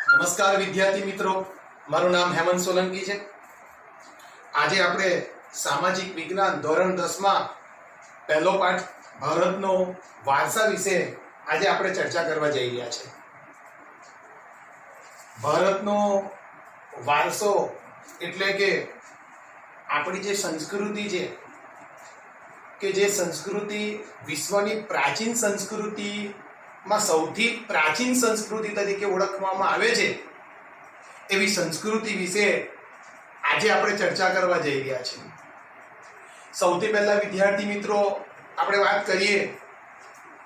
નમસ્કાર વિદ્યાર્થી મિત્રો, મારું નામ હેમંત સોલંકી છે। આજે આપણે સામાજિક વિજ્ઞાન ધોરણ 10 માં પહેલો પાઠ ભારતનો વારસા વિશે આજે આપણે ચર્ચા કરવા જઈ રહ્યા છે। ભારતનો વારસો એટલે કે આપણી જે સંસ્કૃતિ છે કે જે સંસ્કૃતિ વિશ્વની પ્રાચીન સંસ્કૃતિમાં સૌથી પ્રાચીન સંસ્કૃતિ તરીકે ઓળખવામાં આવે છે, એવી સંસ્કૃતિ વિશે આજે આપણે ચર્ચા કરવા જઈ રહ્યા છીએ। સૌથી પહેલા વિદ્યાર્થી મિત્રો, આપણે વાત કરીએ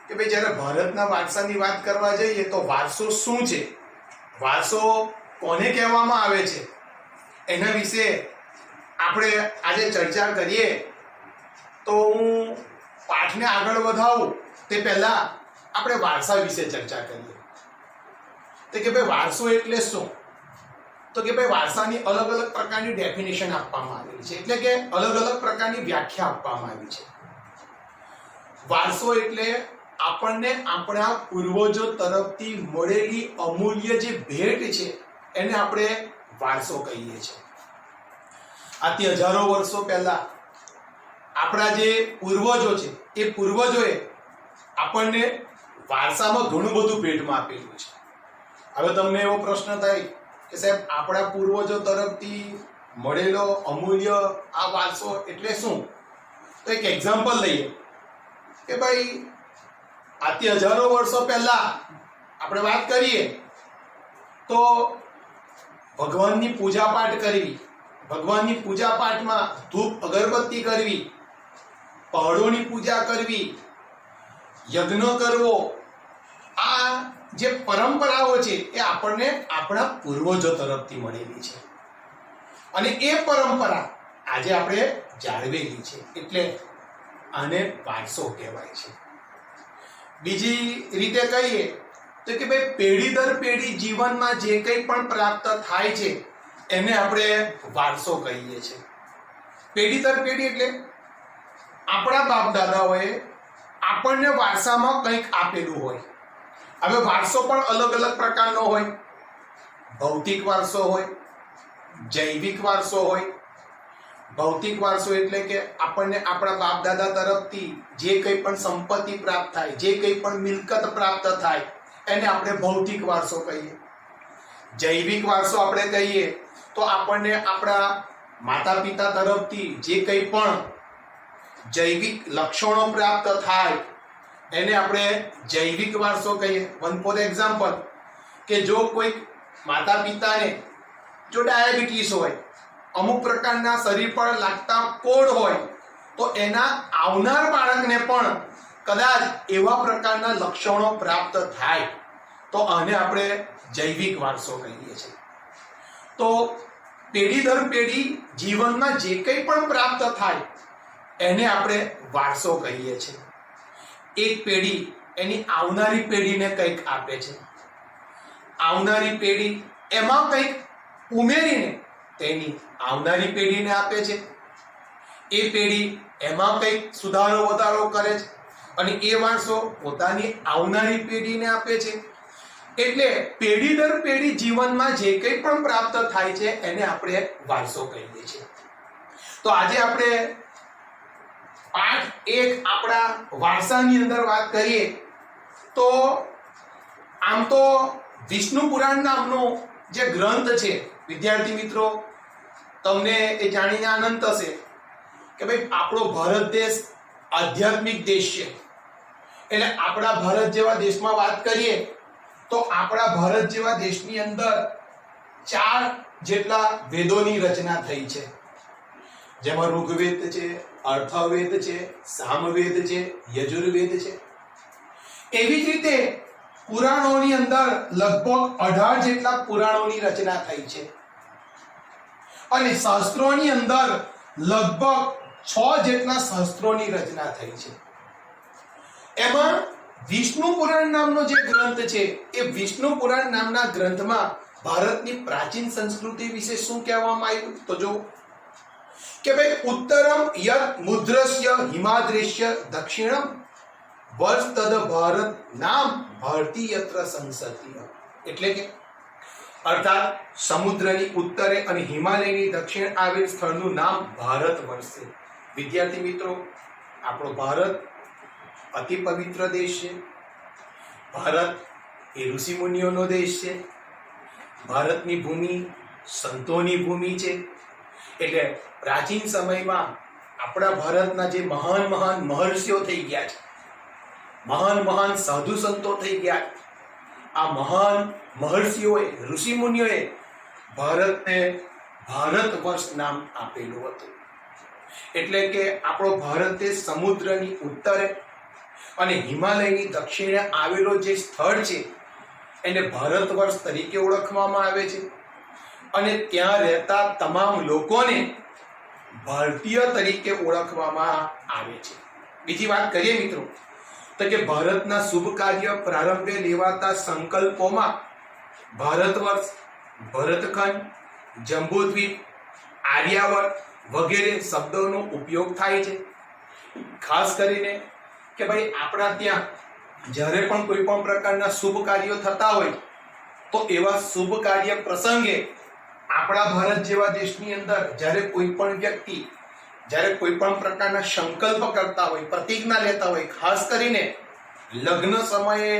કે ભાઈ જ્યારે ભારતના વારસાની વાત કરવા જઈએ તો વારસો શું છે, વારસો કોને કહેવામાં આવે છે, એના વિશે આપણે આજે ચર્ચા કરીએ। તો હું પાઠને આગળ વધાવું તે પહેલા આપણે વારસા વિશે ચર્ચા કરીએ। તો કે ભાઈ વારસો એટલે શું? તો કે ભાઈ વારસાની અલગ અલગ પ્રકારની ડેફિનેશન આપવામાં આવેલી છે, એટલે કે અલગ અલગ પ્રકારની વ્યાખ્યા આપવામાં આવી છે। વારસો એટલે આપણને આપણા પૂર્વજો તરફથી મળેલી અમૂલ્ય જે ભેટ છે એને આપણે વારસો કહીએ છીએ। આથી હજારો વર્ષો પહેલા આપણા જે પૂર્વજો છે એ પૂર્વજોએ આપણને વારસામાં ઘણું બધું ભેટમાં આપેલું છે। હવે તમને એવો પ્રશ્ન થાય કે સાહેબ, આપણા પૂર્વજો તરફથી મળેલો અમૂલ્ય આ વારસો એટલે શું? તો એક એક્ઝામ્પલ લઈએ કે ભાઈ આથી હજારો વર્ષો પહેલા આપણે વાત કરીએ તો ભગવાનની પૂજા પાઠ કરવી, ભગવાનની પૂજા પાઠમાં ધૂપ અગરબત્તી કરવી, પહાડોની પૂજા કરવી, યજ્ઞ કરવો, આ જે પરંપરાઓ છે એ આપણને આપણા પૂર્વજો તરફથી મળેલી છે અને એ પરંપરા આજે આપણે જાળવેલી છે, એટલે આને વારસો કહેવાય છે। બીજી રીતે કહીએ તો કે ભાઈ પેઢી દર પેઢી જીવનમાં જે કંઈ પણ પ્રાપ્ત થાય છે એને આપણે વારસો કહીએ છીએ। પેઢી દર પેઢી એટલે આપણા બાપ દાદાઓએ આપણને વારસામાં કંઈક આપેલું હોય। હવે વારસો પણ અલગ અલગ પ્રકારનો હોય, ભૌતિક વારસો હોય, જૈવિક વારસો હોય। ભૌતિક વારસો એટલે કે આપણને આપણા બાપ દાદા તરફથી જે કંઈ પણ સંપત્તિ પ્રાપ્ત થાય, જે કંઈ પણ મિલકત પ્રાપ્ત થાય એને આપણે ભૌતિક વારસો કહીએ। જૈવિક વારસો આપણે કહીએ તો આપણને આપણા માતા પિતા તરફથી જે કંઈ પણ જૈવિક લક્ષણો પ્રાપ્ત થાય એને આપણે જૈવિક વારસો કહીએ। વન ફોર એક્ઝામ્પલ કે જો કોઈ માતા પિતાને જો ડાયાબિટીસ હોય, અમુક પ્રકારના શરીર પર લાગતા કોડ હોય, તો એના આવનાર બાળકને પણ કદાચ એવા પ્રકારના લક્ષણો પ્રાપ્ત થાય તો આને આપણે જૈવિક વારસો કહીએ છીએ। તો પેઢી દર પેઢી જીવનમાં જે કંઈ પણ પ્રાપ્ત થાય એને આપણે વારસો કહીએ છીએ। એક પેઢી એની આવનારી પેઢીને કંઈક આપે છે, આવનારી પેઢી એમાં કંઈક ઉમેરીને તેની આવનારી પેઢીને આપે છે, એ પેઢી એમાં કંઈક સુધારો વધારો કરે છે અને એ વારસો પોતાની આવનારી પેઢીને આપે છે। એટલે પેઢી દર પેઢી જીવનમાં જે કંઈ પણ પ્રાપ્ત થાય છે એને આપણે વારસો કહીએ છીએ। તો આજે આપણે પાઠ 1 આપણા વારસાની અંદર વાત કરીએ તો આમ તો વિષ્ણુ પુરાણ નામનો જે ગ્રંથ છે વિદ્યાર્થી મિત્રો, તમને એ જાણીને આનંદ થશે કે ભાઈ આપણો ભારત દેશ આધ્યાત્મિક દેશ છે। એટલે આપણા ભારત જેવા દેશમાં વાત કરીએ તો આપણા ભારત જેવા દેશની અંદર 4 જેટલા વેદોની રચના થઈ છે, જેમાં ઋગ્વેદ છે, અથર્વવેદ છે, સામવેદ છે, યજુર્વેદ છે। એવી જ રીતે પુરાણોની અંદર લગભગ 18 જેટલા પુરાણોની રચના થઈ છે અને શાસ્ત્રોની અંદર લગભગ 6 જેટલા શાસ્ત્રોની રચના થઈ છે। એમાં વિષ્ણુ પુરાણ નામનો જે ગ્રંથ છે એ વિષ્ણુ પુરાણ નામના ગ્રંથમાં ભારતની પ્રાચીન સંસ્કૃતિ વિશે શું કહેવામાં આવ્યું તો જો કે ભાઈ ઉત્તરમ યત મુદ્રસ્ય હિમાદ્રેશ્ય દક્ષિણમ વર્ષ તદ ભારત નામ ભારતીયત્ર સંસતીય, એટલે કે અર્થાત સમુદ્રની ઉત્તરે અને હિમાલયની દક્ષિણે આવેલ સ્થળનું નામ ભારત વર્ષ છે. વિદ્યાર્થી મિત્રો, આપણો ભારત અતિ પવિત્ર દેશ છે. ભારત એ ઋષિ મુનિઓનો દેશ છે. ભારતની ભૂમિ સંતોની ભૂમિ છે. એટલે પ્રાચીન સમયમાં આપણા ભારતના જે મહાન મહાન મહર્ષિઓ થઈ ગયા છે, મહાન મહાન સાધુ સંતો થઈ ગયા, આ મહાન મહર્ષિઓએ ઋષિ મુનિઓએ ભારતને ભારત વર્ષ નામ આપેલું હતું. એટલે કે આપણો ભારત દેશ સમુદ્રની ઉત્તરે અને હિમાલયની દક્ષિણે આવેલો જે સ્થળ છે એને ભારત વર્ષ તરીકે ઓળખવામાં આવે છે. અને ત્યાં રહેતા તમામ લોકોને ભારતીય તરીકે ઓળખવામાં આવે છે. બીજી વાત કરીએ મિત્રો, તો કે ભારતના શુભ કાર્ય પ્રારંભે લેવાતા સંકલ્પોમાં ભારત વર્ષ, ભરતખંડ, જંબુદ્વીપ, આર્યાવર્ત વગેરે શબ્દોનો ઉપયોગ થાય છે. ખાસ કરીને કે ભાઈ આપણા ત્યાં જ્યારે પણ કોઈ પણ પ્રકારના શુભ કાર્યો થતા હોય તો એવા શુભ કાર્ય પ્રસંગે આપણા ભારત જેવા દેશની અંદર જ્યારે કોઈ પણ વ્યક્તિ જ્યારે કોઈ પણ પ્રકારના સંકલ્પ કરતા હોય, પ્રતિજ્ઞા લેતા હોય, ખાસ કરીને લગ્ન સમયે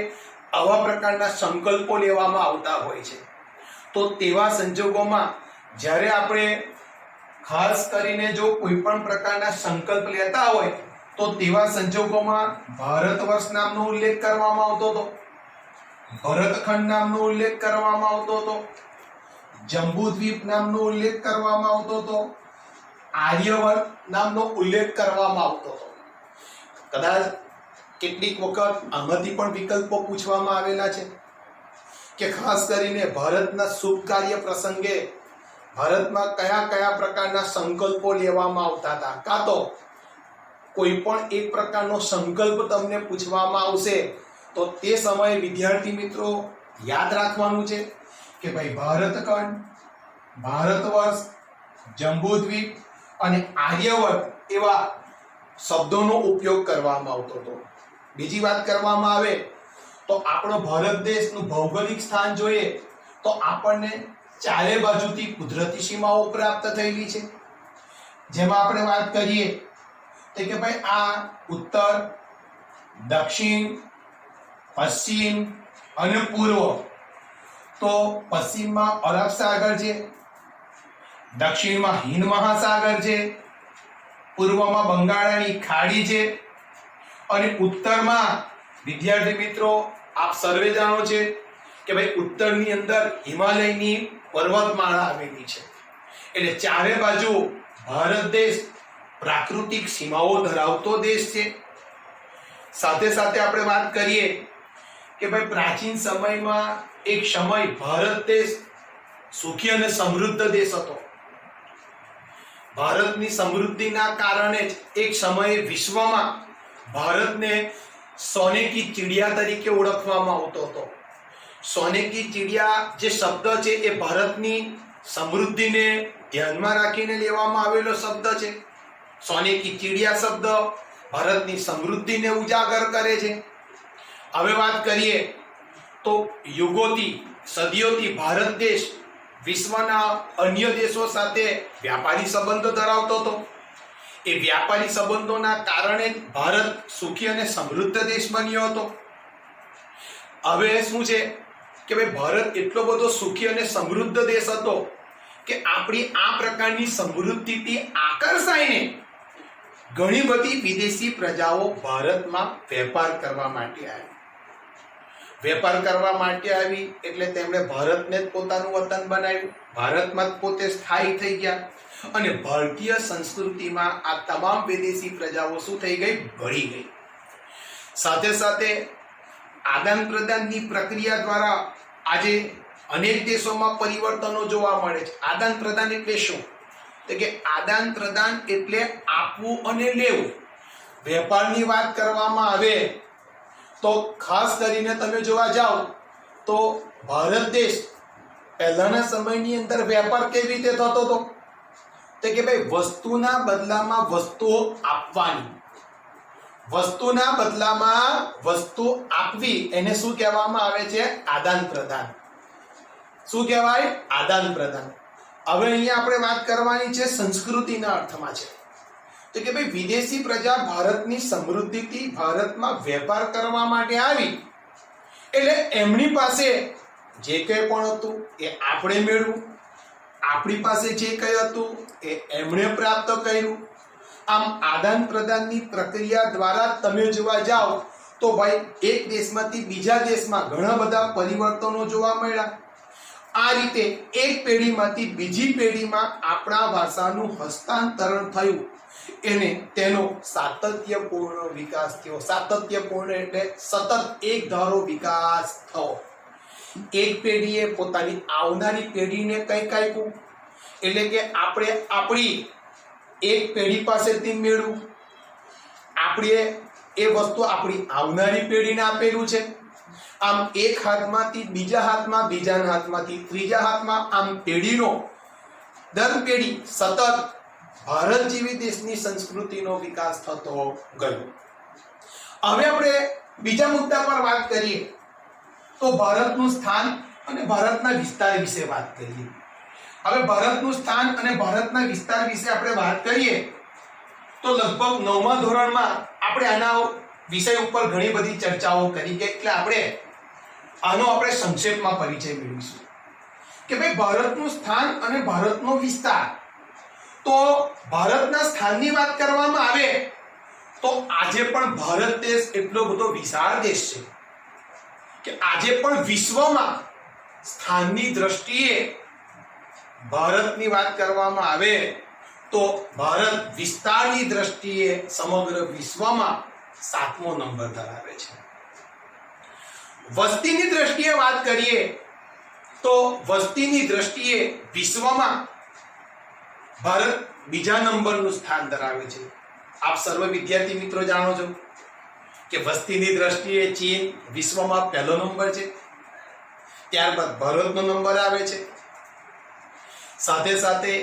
આવા પ્રકારના સંકલ્પો લેવામાં આવતા હોય છે. તો તેવા સંજોગોમાં જ્યારે આપણે ખાસ કરીને જો કોઈ પણ પ્રકારના સંકલ્પ લેતા હોય તો તેવા સંજોગોમાં ભારત વર્ષ નામનો ઉલ્લેખ કરવામાં આવતો હતો, ભરતખંડ નામનો ઉલ્લેખ કરવામાં આવતો હતો, જંબુદ્વીપ નામનો ઉલ્લેખ કરવામાં આવતો હતો, આર્યવર્ત નામનો ઉલ્લેખ કરવામાં આવતો હતો. કદાચ કેટલીક વખત આમાંથી પણ વિકલ્પો પૂછવામાં આવેલા છે કે ખાસ કરીને ભારતના શુભ કાર્ય પ્રસંગે ભારતમાં કયા કયા પ્રકારના સંકલ્પો લેવામાં આવતા હતા. કાં તો કોઈ પણ એક પ્રકારનો સંકલ્પ તમને પૂછવામાં આવશે તો તે સમયે વિદ્યાર્થી મિત્રો યાદ રાખવાનું છે કે ભાઈ ભારતખંડ, ભારત વર્ષ, જંબુદ્વીપ અને આર્યવર્ત એવા શબ્દોનો ઉપયોગ કરવામાં આવતો હતો. બીજી વાત કરવામાં આવે તો આપણો ભારત દેશનું ભૌગોલિક સ્થાન જોઈએ તો આપણને ચારે બાજુથી કુદરતી સીમાઓ પ્રાપ્ત થયેલી છે. જેમાં આપણે વાત કરીએ તો કે ભાઈ આ ઉત્તર, દક્ષિણ, પશ્ચિમ અને પૂર્વ. તો પશ્ચિમમાં અરબ સાગર છે, દક્ષિણમાં હિંદ મહાસાગર છે, પૂર્વમાં બંગાળની ખાડી છે અને ઉત્તરમાં વિદ્યાર્થી મિત્રો આપ સર્વે જાણો છે કે ભાઈ ઉત્તરની અંદર હિમાલયની પર્વતમાળા આવેલી છે. એટલે ચારે બાજુ ભારત દેશ પ્રાકૃતિક સીમાઓ ધરાવતો દેશ છે. સાથે સાથે આપણે વાત કરીએ કે ભાઈ પ્રાચીન સમયમાં એક સમય ભારત દેશ સુખી અને સમૃદ્ધ દેશ હતો. ભારતની સમૃદ્ધિના કારણે જ એક સમયે વિશ્વમાં ભારતને સોને કી ચિડિયા તરીકે ઓળખવામાં આવતો હતો. સોને કી ચિડિયા જે શબ્દ છે એ ભારતની સમૃદ્ધિને ધ્યાનમાં રાખીને લેવામાં આવેલો શબ્દ છે. સોને કી ચિડિયા શબ્દ ભારતની સમૃદ્ધિને ઉજાગર કરે છે. હવે વાત કરીએ તો યુગોથી, સદીઓથી ભારત દેશ વિશ્વના અન્ય દેશો સાથે વ્યાપારી સંબંધો ધરાવતો હતો. એ વ્યાપારી સંબંધોના કારણે ભારત સુખી અને સમૃદ્ધ દેશ બન્યો હતો. હવે શું છે કે ભાઈ ભારત એટલો બધો સુખી અને સમૃદ્ધ દેશ હતો કે આપણી આ પ્રકારની સમૃદ્ધિથી આકર્ષાઈને ઘણી બધી વિદેશી પ્રજાઓ ભારતમાં વેપાર કરવા માટે આવી. વેપાર કરવા માટે આવી એટલે તેમણે ભારતને જ પોતાનું વતન બનાવ્યું, ભારતમાં જ પોતે સ્થાયી થઈ ગયા અને ભારતીય સંસ્કૃતિમાં આ તમામ વિદેશી પ્રજાઓ શું થઈ ગઈ? ભળી ગઈ. સાથે સાથે આદાન પ્રદાનની પ્રક્રિયા દ્વારા આજે અનેક દેશોમાં પરિવર્તનો જોવા મળે છે. આદાન પ્રદાન એટલે શું? તો કે આદાન પ્રદાન એટલે આપવું અને લેવું. વેપારની વાત કરવામાં આવે તો ખાસ કરીને તમે જોવા જાઓ તો ભારત દેશ પહેલાના સમયની અંદર વેપાર કેવી રીતે થતો હતો? તો કે ભાઈ વસ્તુના બદલામાં વસ્તુઓ આપવાની, વસ્તુના બદલામાં વસ્તુ આપવી, એને શું કહેવામાં આવે છે? આદાન પ્રદાન. શું કહેવાય? આદાન પ્રદાન. હવે અહીંયા આપણે વાત કરવાની છે સંસ્કૃતિના અર્થમાં છે તો કે ભાઈ વિદેશી પ્રજા ભારતની સમૃદ્ધિથી ભારતમાં વેપાર કરવા માટે આવી એટલે એમની પાસે જે કંઈ પણ હતું એ આપણે મેળવ્યું, આપણી પાસે જે કંઈ હતું એ એમણે પ્રાપ્ત કર્યું. આમ આદાન પ્રદાનની પ્રક્રિયા દ્વારા તમે જોવા જાઓ તો ભાઈ એક દેશમાંથી બીજા દેશમાં ઘણા બધા પરિવર્તનો જોવા મળ્યા. આ રીતે એક પેઢીમાંથી બીજી પેઢીમાં આપણા ભાષાનું હસ્તાંતરણ થયું એને તેનો સાતત્યપૂર્ણ વિકાસ થયો. સાતત્યપૂર્ણ એટલે સતત એક ધારો વિકાસ થયો. એક પેઢીએ પોતાની આવનારી પેઢીને કંઈક આપ્યું એટલે કે આપણે આપણી એક પેઢી પાસેથી મેળવું, આપણે એ વસ્તુ આપણી આવનારી પેઢીને આપેલું છે. આમ એક હાથમાંથી બીજા હાથમાં, બીજાના હાથમાંથી ત્રીજા હાથમાં, આમ પેઢીનો દર પેઢી સતત ભારત જેવી દેશની સંસ્કૃતિનો વિકાસ થતો ગયો. હવે આપણે બીજા મુદ્દા પર વાત કરીએ તો ભારતનું સ્થાન અને ભારતના વિસ્તાર વિશે વાત કરીએ. હવે ભારતનું સ્થાન અને ભારતના વિસ્તાર વિશે આપણે વાત કરીએ તો લગભગ 9મા ધોરણમાં આપણે આના વિષય ઉપર ઘણી બધી ચર્ચાઓ કરી કે એટલે આપણે સંક્ષેપમાં પરિચય મેળવીશું કે ભાઈ ભારતનું સ્થાન અને ભારતનો વિસ્તાર. તો ભારતના સ્થાનની વાત કરવામાં આવે તો આજે પણ ભારત દેશ એટલો બધો વિશાળ દેશ છે કે આજે પણ વિશ્વમાં સ્થાનની દ્રષ્ટિએ ભારતની વાત કરવામાં આવે તો ભારત વિસ્તારની દ્રષ્ટિએ સમગ્ર વિશ્વમાં 7મો નંબર ધરાવે છે. વસ્તીની દ્રષ્ટિએ વાત કરીએ તો વસ્તીની દ્રષ્ટિએ વિશ્વમાં ભારત બીજા નંબરનું સ્થાન ધરાવે છે. આપ સર્વ વિદ્યાર્થી મિત્રો જાણો છો કે વસ્તીની દ્રષ્ટિએ ચીન વિશ્વમાં પહેલો નંબર છે, ત્યારબાદ ભારતનો નંબર આવે છે. સાથે સાથે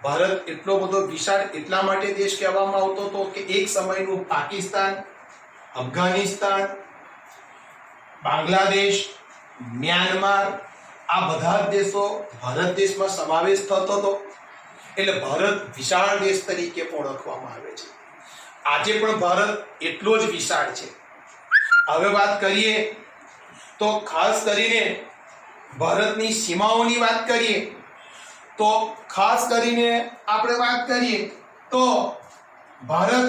ભારત એટલો બધો વિશાળ એટલા માટે દેશ કહેવામાં આવતો હતો કે એક સમયનું પાકિસ્તાન, અફઘાનિસ્તાન, બાંગ્લાદેશ, મ્યાનમાર આ બધા દેશો ભારત દેશમાં સમાવેશ થતો હતો એટલે ભારત વિશાળ દેશ તરીકે ઓળખવામાં આવે છે. આજે પણ ભારત એટલો જ વિશાળ છે. હવે વાત કરીએ તો ખાસ કરીને ભારતની સીમાઓની વાત કરીએ તો ખાસ કરીને આપણે વાત કરીએ તો ભારત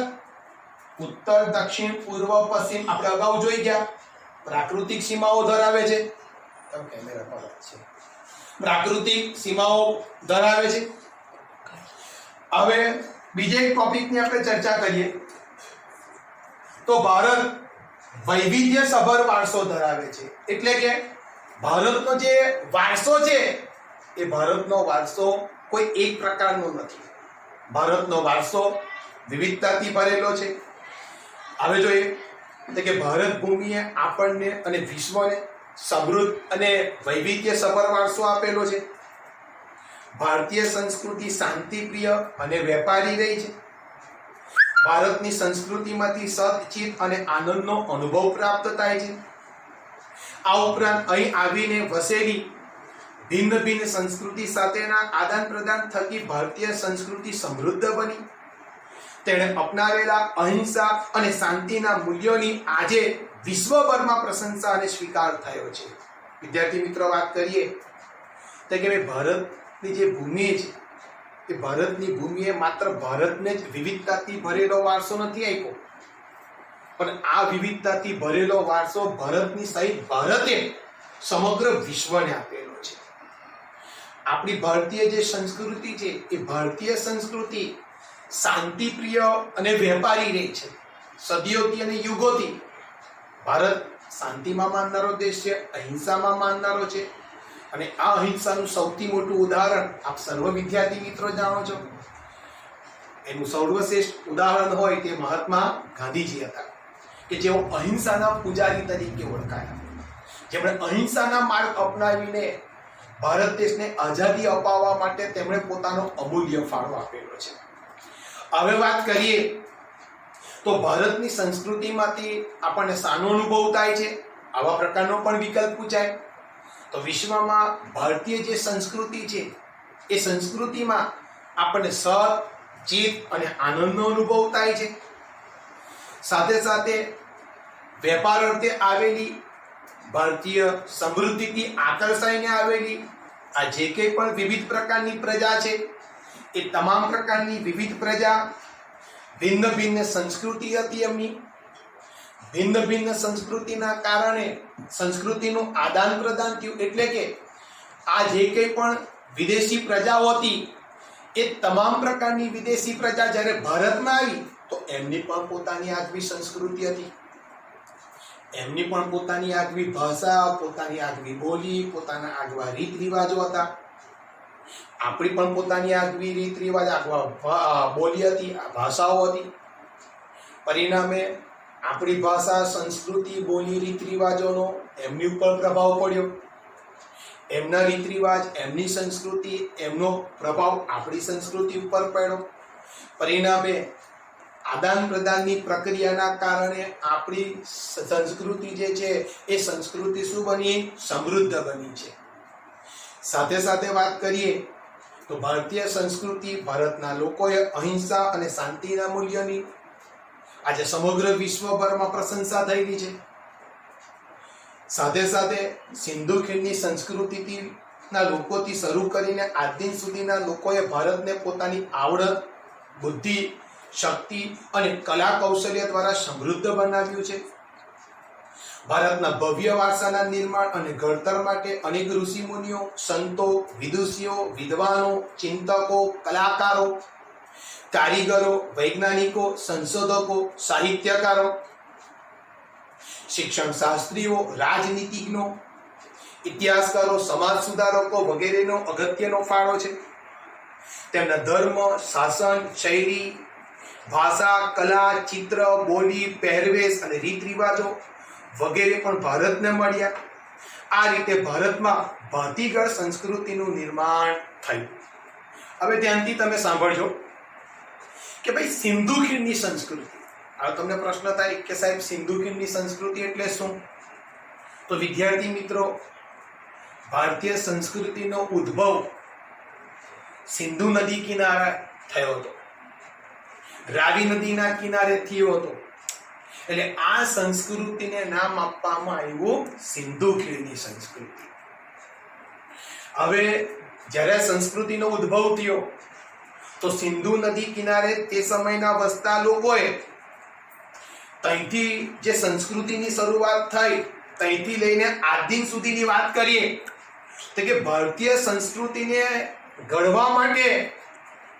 ઉત્તર, દક્ષિણ, પૂર્વ, પશ્ચિમ આપણે અગાઉ જોઈ ગયા પ્રાકૃતિક સીમાઓ ધરાવે છે. પ્રાકૃતિક સીમાઓ ધરાવે છે. હવે બીજે એક ટોપિકની આપણે ચર્ચા કરીએ તો ભારત વૈવિધ્યસભર વારસો ધરાવે છે. એટલે કે ભારતનો જે વારસો છે એ ભારતનો વારસો કોઈ એક પ્રકારનો નથી. ભારતનો વારસો વિવિધતાથી ભરેલો છે. હવે જોઈએ કે ભારત ભૂમિએ આપણને અને વિશ્વને સમૃદ્ધ અને વૈવિધ્યસભર વારસો આપેલો છે. ભારતીય સંસ્કૃતિ શાંતિપ્રિય અને વેપારી રહી છે. ભારતની સંસ્કૃતિમાંથી સતચિત અને આનંદનો અનુભવ પ્રાપ્ત થાય છે. આ ઉપરાંત અહીં આવીને વસેલી ભિન્ન ભિન્ન સંસ્કૃતિ સાથેના આદાન પ્રદાન થકી ભારતીય સંસ્કૃતિ સમૃદ્ધ બની. તેણે અપનાવેલા અહિંસા અને શાંતિના મૂલ્યોની આજે વિશ્વભરમાં પ્રશંસા અને સ્વીકાર થયો છે. વિદ્યાર્થી મિત્રો વાત કરીએ તો કે ભારતની જે ભૂમિ છે એ ભારતની ભૂમિએ માત્ર ભારતને જ વિવિધતાથી ભરેલો વારસો નથી આપ્યો પણ આ વિવિધતાથી ભરેલો વારસો ભારતની સહિત ભારતે સમગ્ર વિશ્વને આપેલો છે. આપણી ભારતીય જે સંસ્કૃતિ છે એ ભારતીય સંસ્કૃતિ શાંતિપ્રિય અને વેપારી રહી છે. સદીઓથી અને યુગોથી ભારત શાંતિમાં માનનારો દેશ છે, અહિંસામાં માનનારો છે અને આ અહિંસાનું સૌથી મોટું ઉદાહરણ આપ સર્વ વિદ્યાર્થી મિત્રો જાણો છો. એનું સર્વશ્રેષ્ઠ ઉદાહરણ હોય તે મહાત્મા ગાંધીજી હતા કે જેઓ અહિંસાના પૂજારી તરીકે ઓળખાયા, જેમણે અહિંસાના માર્ગ અપનાવીને ભારત દેશને આઝાદી અપાવવા માટે તેમણે પોતાનો અમૂલ્ય ફાળો આપેલો છે. હવે વાત કરીએ તો ભારતની સંસ્કૃતિમાંથી આપણને શાનો અનુભવ થાય છે આવા પ્રકારનો પણ વિકલ્પ પૂછાય તો વિશ્વમાં ભારતીય જે સંસ્કૃતિ છે એ સંસ્કૃતિમાં આપણને સત, ચિત્ત અને આનંદનો અનુભવ થાય છે. સાથે સાથે વેપાર અર્થે આવેલી ભારતીય સમૃદ્ધિથી આકર્ષાઈને આવેલી આ જે કંઈ પણ વિવિધ પ્રકારની પ્રજા છે એ તમામ પ્રકારની વિવિધ પ્રજા ભિન્ન ભિન્ન સંસ્કૃતિ હતી એમની. ભિન્ન ભિન્ન સંસ્કૃતિના કારણે સંસ્કૃતિનું આદાન પ્રદાન થયું. એટલે કે આ જે કંઈ પણ વિદેશી પ્રજાઓ હતી એ તમામ પ્રકારની વિદેશી પ્રજા જ્યારે ભારતમાં આવી તો એમની પણ પોતાની આગવી સંસ્કૃતિ હતી, એમની પણ પોતાની આગવી ભાષા, પોતાની આગવી બોલી, પોતાના આગવા રીત રિવાજો હતા. આપણી પણ પોતાની આગવી રીત રિવાજ, આગવા બોલી હતી, ભાષાઓ હતી. પરિણામે આપણી ભાષા, સંસ્કૃતિ, બોલી, રીત રિવાજોનો એમની ઉપર પ્રભાવ પડ્યો. એમના રીત રિવાજ, એમની સંસ્કૃતિ, એમનો પ્રભાવ આપણી સંસ્કૃતિ ઉપર પડ્યો. પરિણામે આદાન પ્રદાનની પ્રક્રિયાના કારણે આપણી સંસ્કૃતિ જે છે એ સંસ્કૃતિ શું બની? સમૃદ્ધ બની છે. સાથે સાથે વાત કરીએ તો ભારતીય સંસ્કૃતિ, ભારતના લોકોએ અહિંસા અને શાંતિના મૂલ્યની આજે સમગ્ર વિશ્વભરમાં પ્રશંસા થયેલી છે. સાથે સાથે સિંધુ ખીણની સંસ્કૃતિથી ના લોકોથી શરૂ કરીને આજ દિન સુધીના લોકોએ ભારતને પોતાની આવડત, બુદ્ધિ, શક્તિ અને કલા કૌશલ્ય દ્વારા સમૃદ્ધ બનાવ્યું છે. ભારતના ભવ્ય વારસાના નિર્માણ અને ઘડતર માટે અનેક ઋષિ મુનિઓ, સંતો, વિદુષીઓ, વિદ્વાનો, ચિંતકો, કલાકારો, કારીગરો, વૈજ્ઞાનિકો, સંશોધકો, સાહિત્યકારો, શિક્ષણ શાસ્ત્રીઓ, રાજનીતિજ્ઞો, ઇતિહાસકારો, સમાજ સુધારકો વગેરેનો અગત્યનો ફાળો છે. તેમના ધર્મ, શાસન, શૈલી, ભાષા, કલા, ચિત્ર, બોલી, પહેરવેશ અને રીત રિવાજો વગેરે પણ ભારતને મળ્યા. આ રીતે ભારતમાં ભાતીગળ સંસ્કૃતિનું નિર્માણ થયું. હવે ધ્યાનથી તમે સાંભળજો કે ભાઈ સિંધુ ખીણની સંસ્કૃતિ. હવે તમને પ્રશ્ન થાય કે સાહેબ સિંધુ ખીણની સંસ્કૃતિ એટલે શું? તો વિદ્યાર્થી મિત્રો, ભારતીય સંસ્કૃતિનો ઉદ્ભવ સિંધુ નદી કિનારે થયો હતો, રાવી નદીના કિનારે થયો હતો. એટલે આ સંસ્કૃતિને નામ આપવામાં આવ્યું સિંધુ ખીણની સંસ્કૃતિ. હવે જ્યારે સંસ્કૃતિનો ઉદ્ભવ થયો તો સિંધુ નદી કિનારે તે સમયના વસતા લોકોએ ત્યાંથી જે સંસ્કૃતિની શરૂઆત થઈ, ત્યાંથી લઈને આજ દિન સુધીની વાત કરીએ તો કે ભારતીય સંસ્કૃતિને ઘડવા માટે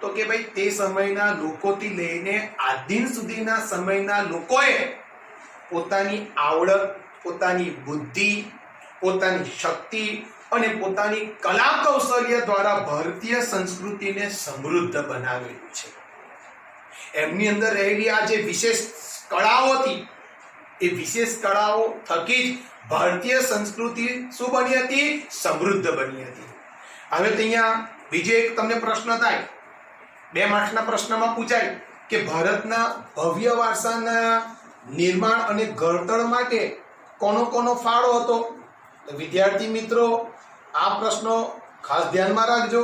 તો કે ભાઈ તે સમયના લોકોથી લઈને આજ દિન સુધીના સમયના લોકોએ પોતાની આવડત, પોતાની બુદ્ધિ, પોતાની શક્તિ અને પોતાની કલા કૌશલ્ય દ્વારા ભારતીય સંસ્કૃતિને સમૃદ્ધ બનાવેલું છે. એમની અંદર રહેલી આ જે વિશેષ કળાઓ હતી એ વિશેષ કળાઓ થકી જ ભારતીય સંસ્કૃતિ શું બની હતી? સમૃદ્ધ બની હતી. હવે અહીંયા બીજો એક તમને પ્રશ્ન થાય, 2 માર્ક્સના પ્રશ્નમાં પૂછાય કે ભારતના ભવ્ય વારસાના નિર્માણ અને ઘડતર માટે કોનો ફાળો હતો? તો વિદ્યાર્થી મિત્રો, આ પ્રશ્નો ખાસ ધ્યાનમાં રાખજો.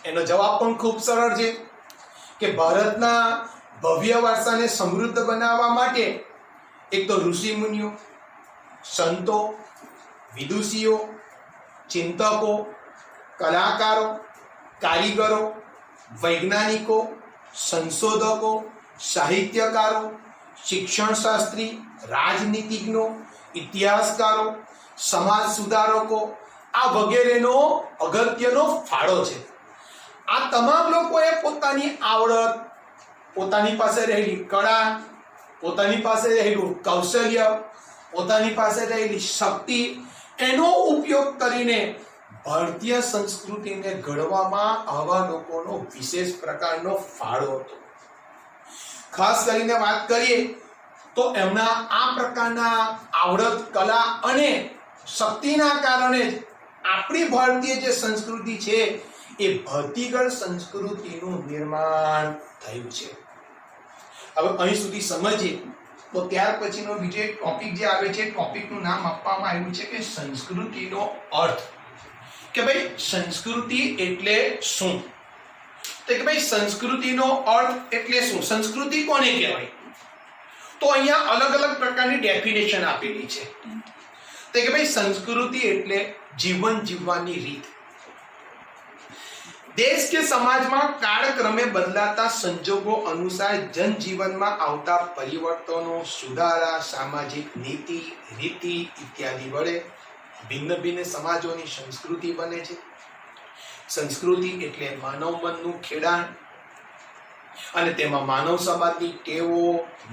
એનો જવાબ પણ ખૂબ સરળ છે કે ભારતના ભવ્ય વારસાને સમૃદ્ધ બનાવવા માટે એક તો ઋષિ મુનિઓ, સંતો, વિદુષીઓ, ચિંતકો, કલાકારો, કારીગરો, વૈજ્ઞાનિકો, સંશોધકો, સાહિત્યકારો, શિક્ષણ શાસ્ત્રી, રાજનીતિજ્ઞો, ઇતિહાસકારો, સમાજ સુધારકો આ વગેરેનો અગત્યનો ફાળો છે. આ તમામ લોકોએ પોતાની આવડત, પોતાની પાસે રહેલી કળા, પોતાની પાસે રહેલું કૌશલ્ય, પોતાની પાસે રહેલી શક્તિ એનો ઉપયોગ કરીને ભારતીય સંસ્કૃતિને ઘડવામાં આવા લોકોનો વિશેષ પ્રકારનો ફાળો હતો. ખાસ કરીને વાત કરીએ તો એમના આ પ્રકારના આવડત, કલા અને શક્તિના કારણે જ આપણી ભારતીય જે સંસ્કૃતિ છે એ ભાતીગળ સંસ્કૃતિનું નિર્માણ થયું છે. હવે અહીં સુધી સમજીએ તો ત્યાર પછીનો બીજો એક ટોપિક જે આવે છે, ટોપિકનું નામ આપવામાં આવ્યું છે કે સંસ્કૃતિનો અર્થ. કે ભાઈ સંસ્કૃતિ એટલે શું, તો કે ભાઈ સંસ્કૃતિનો અર્થ એટલે શું, સંસ્કૃતિ કોને કહેવાય? તો અહીંયા અલગ અલગ પ્રકારની ડેફિનેશન આપેલી છે. તો કે ભાઈ સંસ્કૃતિ એટલે જીવન જીવવાની રીત. દેશ કે સમાજમાં કાળક્રમે બદલાતા સંજોગો અનુસાર જનજીવનમાં આવતા પરિવર્તનો, સુધારા, સામાજિક નીતિ, રીતિ ઇત્યાદિ વડે ભિન્ન ભિન્ન સમાજોની સંસ્કૃતિ બને છે. સંસ્કૃતિ એટલે માનવ મનનું ખેડાણ અને તેમાં માનવ સમાજની ટેવો,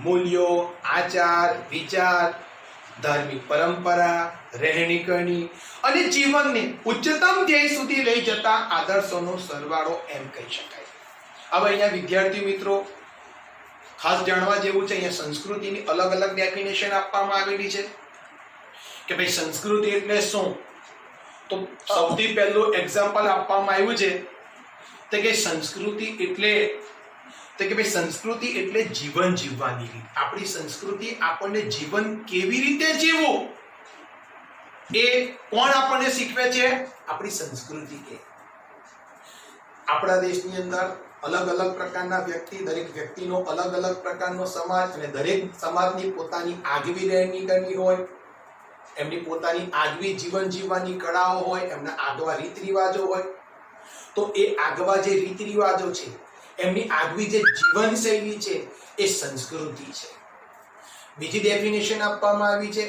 મૂલ્યો, આચાર, વિચાર, ધાર્મિક પરંપરા, રહેણી કરણી અને જીવનને ઉચ્ચતમ ધ્યેય સુધી લઈ જતા આદર્શોનો સરવાળો એમ કહી શકાય. હવે અહીંયા વિદ્યાર્થી મિત્રો ખાસ જાણવા જેવું છે, અહીંયા સંસ્કૃતિની અલગ અલગ ડેફિનેશન આપવામાં આવેલી છે કે ભાઈ સંસ્કૃતિ એટલે શું. તો સૌથી પહેલું એક્ઝામ્પલ આપવામાં આવ્યું છે તો કે સંસ્કૃતિ એટલે સંસ્કૃતિ એટલે જીવન જીવવાની રીત. આપણી સંસ્કૃતિ આપણને જીવન કેવી રીતે જીવવું એ કોણ આપણને શીખવે છે? આપણી સંસ્કૃતિ. કે આપણા દેશની અંદર અલગ અલગ પ્રકારના વ્યક્તિ, દરેક વ્યક્તિનો અલગ અલગ પ્રકારનો સમાજ અને દરેક સમાજની પોતાની આગવી રહેણી કરણી હોય, એમની પોતાની આગવી જીવન જીવવાની કળાઓ હોય, એમના આગવા રીત રિવાજો હોય. તો એ આગવા જે રીત રિવાજો છે, એમની આગવી જે જીવન શૈલી છે એ સંસ્કૃતિ છે. બીજી ડેફિનેશન આપવામાં આવી છે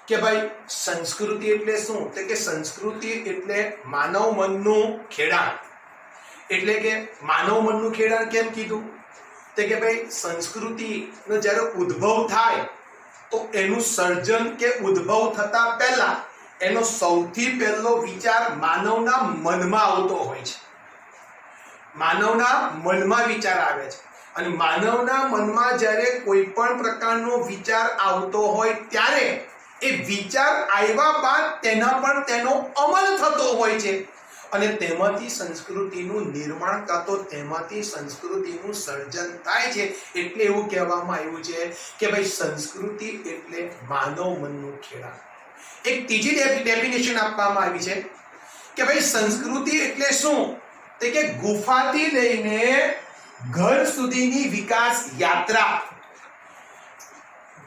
કે ભાઈ સંસ્કૃતિ એટલે શું, તો કે સંસ્કૃતિ એટલે માનવ મનનું ખેડાણ. એટલે કે માનવ મનનું ખેડાણ કેમ કીધું? તો કે ભાઈ સંસ્કૃતિનો જ્યારે ઉદ્ભવ થાય તો એનું સર્જન કે ઉદ્ભવ થતા પહેલા એનો સૌથી પહેલો વિચાર માનવના મનમાં આવતો હોય છે. માનવના મનમાં વિચાર આવે છે અને માનવના મનમાં જ્યારે કોઈ પણ પ્રકારનો વિચાર આવતો હોય ત્યારે એ વિચાર આવ્યા બાદ તેના પર તેનો અમલ થતો હોય છે અને તેમાંથી સંસ્કૃતિનું નિર્માણ કાં તો તેમાંથી સંસ્કૃતિનું સર્જન થાય છે. એટલે એવું કહેવામાં આવ્યું છે કે ભાઈ સંસ્કૃતિ એટલે માનવ મનનું ખેડાણ. એક ત્રીજી ડેફિનેશન આપવામાં આવી છે કે ભાઈ સંસ્કૃતિ એટલે શું, તો કે ગુફાથી લઈને ઘર સુધીની વિકાસ યાત્રા.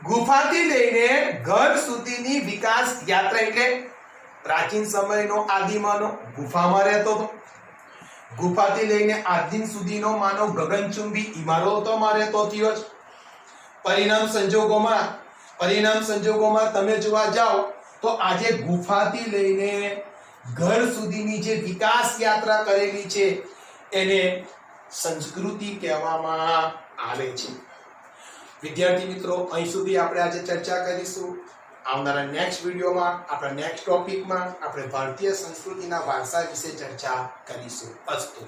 ગુફાથી લઈને ઘર સુધીની વિકાસ યાત્રા એટલે પ્રાચીન સમયનો આદિમાનવ ગુફામાં રહેતો હતો. ગુફાથી લઈને આદિમ સુધીનો માનવ ગગનચુંબી ઇમારતોમાં રહેતો થયો છે. પરિણામ સંજોગોમાં તમે જોવા જાઓ તો આજે ગુફાથી લઈને ઘર સુધીની જે વિકાસ યાત્રા કરેલી છે એને સંસ્કૃતિ કહેવામાં આવે છે. વિદ્યાર્થી મિત્રો, અહીં સુધી આપણે આજે ચર્ચા કરીશું. આવનારા નેક્સ્ટ વિડીયોમાં, આપણા નેક્સ્ટ ટોપિકમાં આપણે ભારતીય સંસ્કૃતિના વારસા વિશે ચર્ચા કરીશું. અસ્તુ.